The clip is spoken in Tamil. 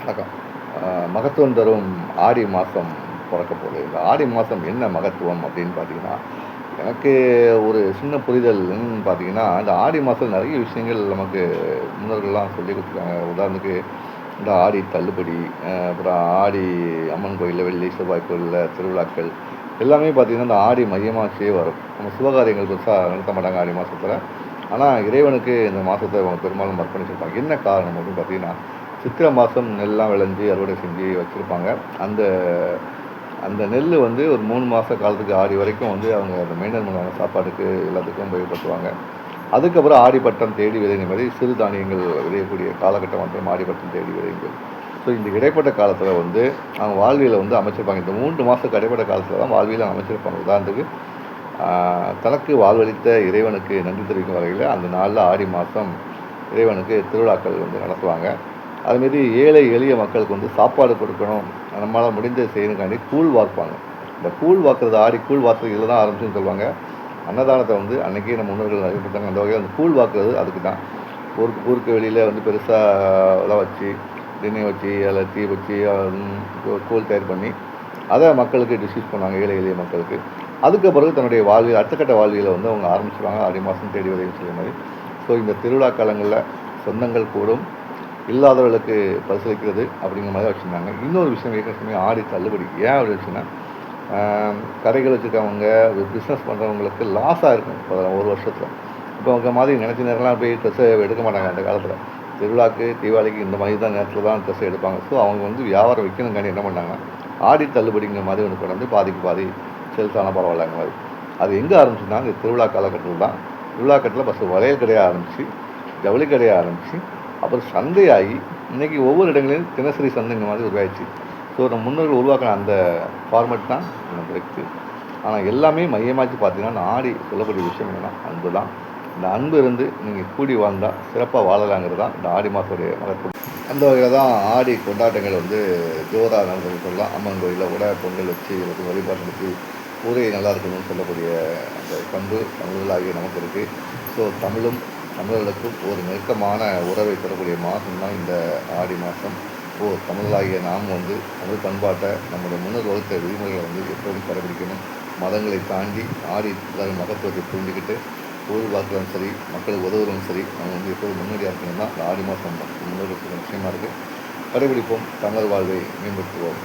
வணக்கம். மகத்துவம் தரும் ஆடி மாதம் பொறக்க போகுது. இந்த ஆடி மாதம் என்ன மகத்துவம் அப்படின்னு பார்த்தீங்கன்னா, எனக்கு ஒரு சின்ன புரிதல் என்னன்னு பார்த்தீங்கன்னா, இந்த ஆடி மாதம் நிறைய விஷயங்கள் நமக்கு முன்னோர்கள்லாம் சொல்லிக் குடுத்துருக்காங்க. உதாரணத்துக்கு இந்த ஆடி தள்ளுபடி, அப்புறம் ஆடி அம்மன் கோயில்ல வெள்ளி, செவ்வாய் கோயில்ல திருவிழாக்கள் எல்லாமே பார்த்தீங்கன்னா, இந்த ஆடி மையமா வச்சே வரும். நம்ம சிவகாரியங்கள் பெருசா நடத்த மாட்டாங்க ஆடி மாசத்துல. ஆனா, இறைவனுக்கு இந்த மாசத்த அவங்க பெரும்பாலும் அர்ப்பணிச்சிருப்பாங்க. என்ன காரணம் அப்படின்னு பார்த்தீங்கன்னா, சித்திரை மாதம் நெல்லாம் விளைஞ்சு அறுவடை செஞ்சு வச்சுருப்பாங்க. அந்த அந்த நெல் வந்து ஒரு 3 மாத காலத்துக்கு ஆடி வரைக்கும் வந்து அவங்க அதை மெயின்டைன் பண்ணுவாங்க. சாப்பாட்டுக்கு எல்லாத்துக்கும் உபயோகப்படுத்துவாங்க. அதுக்கப்புறம் ஆடிப்பட்டம் தேடி விதைங்க மாதிரி சிறுதானியங்கள் விதையக்கூடிய காலகட்டம் வந்து ஆடிப்பட்டம் தேடி விதைங்கள். ஸோ இந்த இடைப்பட்ட காலத்தில் வந்து அவங்க வாழ்வியலை வந்து அமைச்சிருப்பாங்க. இந்த 3 மாதத்துக்கு இடைப்பட்ட காலத்தில் தான் வாழ்வியலை அமைச்சிருப்பாங்க. உதாரணத்துக்கு தனக்கு வாழ்வளித்த இறைவனுக்கு நன்றி தெரிவிக்கும் வகையில் அந்த நாளில் ஆடி மாதம் இறைவனுக்கு திருவிழாக்கள் வந்து நடத்துவாங்க. அதுமாரி ஏழை எளிய மக்களுக்கு வந்து சாப்பாடு கொடுக்கணும், நம்மளால் முடிஞ்சதை செய்யணுக்காண்டி கூழ் வார்ப்பாங்க. இந்த கூழ் வார்க்கறது ஆடி கூழ் வார்க்கறது இதில் தான் ஆரம்பிச்சுன்னு சொல்லுவாங்க. அன்னதானத்தை வந்து அன்றைக்கே நம்ம முன்னோர்கள் அறிமுகப்படுத்தாங்க. அந்த வகையில் அந்த கூழ் வார்க்கறது அதுக்கு தான். ஊருக்கு வெளியில் வந்து பெருசாக இதெல்லாம் வச்சு திண்ணை வச்சு அதில் தீ வச்சு கூழ் தயார் பண்ணி அதை மக்களுக்கு டிஸ்ட்ரிபியூட் பண்ணுவாங்க, ஏழை எளிய மக்களுக்கு. அதுக்கு பிறகு தன்னுடைய வாழ்வியல் அடுத்த கட்ட வாழ்வியலை வந்து அவங்க ஆரம்பிச்சிருவாங்க ஆடி மாதம் தேடி வரையும் சொல்கிற மாதிரி. ஸோ இந்த திருவிழா காலங்களில் சொந்தங்கள் கூடும், இல்லாதவர்களுக்கு பரிசளிக்கிறது அப்படிங்கிற மாதிரி வச்சுருந்தாங்க. இன்னொரு விஷயம் ஏற்கனவே ஆடி தள்ளுபடி ஏன் அப்படி வச்சுன்னா, கடைகள் வச்சுருக்கவங்க பிஸ்னஸ் பண்ணுறவங்களுக்கு லாஸாக இருக்கும் இப்போ ஒரு வருஷத்தில். இப்போ அவங்க மாதிரி நினச்ச நேரம்லாம் போய் ட்ரெஸ்ஸை எடுக்க மாட்டாங்க அந்த காலத்தில். திருவிழாக்கு தீபாவளிக்கு இந்த மாதிரி தான் நேரத்தில் தான் ட்ரெஸ்ஸை எடுப்பாங்க. ஸோ அவங்க வந்து வியாபாரம் விற்கணுங்காண்டி என்ன பண்ணாங்கன்னா, ஆடி தள்ளுபடிங்கிற மாதிரி ஒன்று கொண்டு வந்து பாதிக்கு பாதி சேல்ஸ் ஆனால் பரவாயில்லங்க மாதிரி. அது எங்கே ஆரம்பிச்சுன்னா இந்த திருவிழா காலகட்டத்தில் தான். திருவிழா கட்டத்தில் ஃபஸ்ட்டு வளையல் கடையாக ஆரம்பித்து, ஜவுளி கடையாக ஆரம்பித்து, அப்புறம் சந்தையாகி இன்றைக்கி ஒவ்வொரு இடங்களையும் தினசரி சந்தைங்க மாதிரி உருவாயிடுச்சு. ஸோ நம்ம முன்னோர்கள் உருவாக்கின அந்த ஃபார்மேட் தான் நமக்கு இருக்குது. ஆனால் எல்லாமே மையமாச்சு பார்த்தீங்கன்னா ஆடி சொல்லக்கூடிய விஷயம் என்னென்னா அன்பு தான். இந்த அன்பு இருந்து நீங்கள் கூடி வாழ்ந்தால் சிறப்பாக வாழலாங்கிறது தான் இந்த ஆடி மாதத்துடைய மகத்துவம். அந்த வகையில் தான் ஆடி கொண்டாட்டங்கள் வந்து ஜோராக நடந்தது சொல்லலாம். அம்மன் கோயிலில் கூட பொங்கல் வச்சு வழிபாடு நடத்தி ஊரே நல்லா இருக்கணும்னு சொல்லக்கூடிய அந்த பண்பு தமிழர்களாகிய நமக்கு இருக்குது. ஸோ தமிழும் தமிழர்களுக்கும் ஒரு நெருக்கமான உறவை தரக்கூடிய மாதம் தான் இந்த ஆடி மாதம். தமிழர்களாகிய நாம் வந்து தமிழ் பண்பாட்டை நம்முடைய முன்னர் வகுத்த விதிமுறைகளை வந்து எப்போதும் கடைபிடிக்கணும். மதங்களை தாண்டி ஆடி மகத்துவத்தை புரிஞ்சுக்கிட்டு ஊர் பார்க்குறதும் சரி, மக்களுக்கு உதவுறதும் சரி, நம்ம வந்து எப்போதும் முன்னோடியாக இருக்கணும் தான் இந்த ஆடி மாதம் முன்னோடி விஷயமா இருக்குது. கடைபிடிப்போம், தமிழர் வாழ்வை மேம்படுத்துவோம்.